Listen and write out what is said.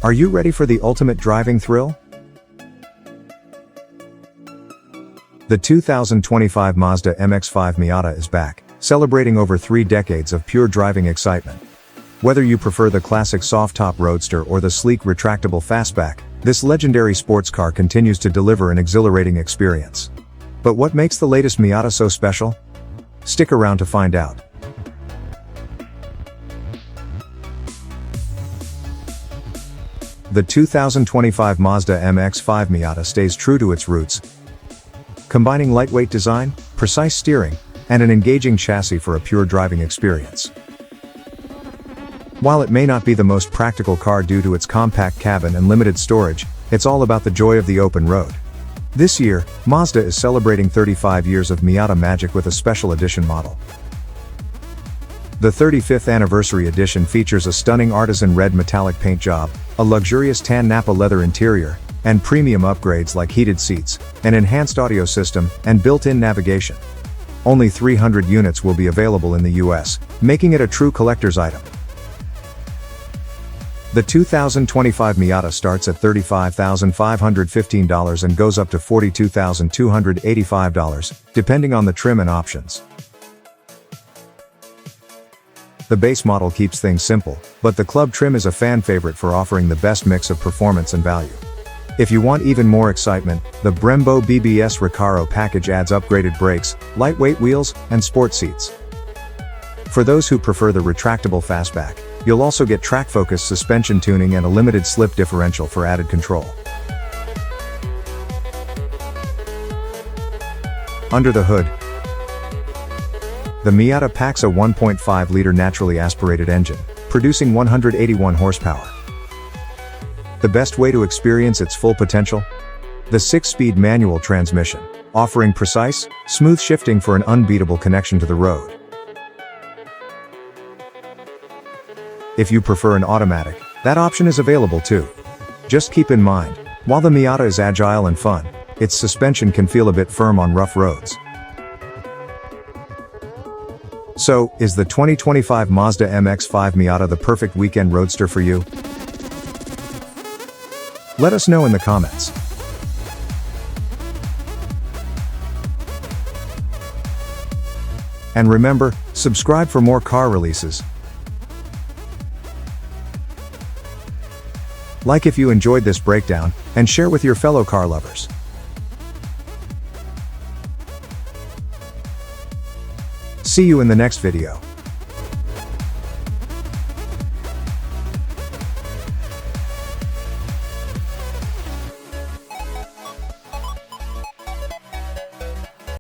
Are you ready for the ultimate driving thrill? The 2025 Mazda MX-5 Miata is back, celebrating over 3 decades of pure driving excitement. Whether you prefer the classic soft-top roadster or the sleek retractable fastback, this legendary sports car continues to deliver an exhilarating experience. But what makes the latest Miata so special? Stick around to find out. The 2025 Mazda MX-5 Miata stays true to its roots, combining lightweight design, precise steering, and an engaging chassis for a pure driving experience. While it may not be the most practical car due to its compact cabin and limited storage, it's all about the joy of the open road. This year, Mazda is celebrating 35 years of Miata magic with a special edition model. The 35th anniversary edition features a stunning Artisan Red Metallic paint job, a luxurious tan Nappa leather interior, and premium upgrades like heated seats, an enhanced audio system, and built-in navigation. Only 300 units will be available in the US, making it a true collector's item. The 2025 Miata starts at $35,515 and goes up to $42,285, depending on the trim and options. The base model keeps things simple, but the club trim is a fan favorite for offering the best mix of performance and value. If you want even more excitement, the Brembo BBS Recaro package adds upgraded brakes, lightweight wheels, and sport seats. For those who prefer the retractable fastback, you'll also get track-focused suspension tuning and a limited slip differential for added control. Under the hood, the Miata packs a 1.5-liter naturally aspirated engine, producing 181 horsepower. The best way to experience its full potential? The 6-speed manual transmission, offering precise, smooth shifting for an unbeatable connection to the road. If you prefer an automatic, that option is available too. Just keep in mind, while the Miata is agile and fun, its suspension can feel a bit firm on rough roads. So, is the 2025 Mazda MX-5 Miata the perfect weekend roadster for you? Let us know in the comments. And remember, subscribe for more car releases. Like if you enjoyed this breakdown, and share with your fellow car lovers. See you in the next video.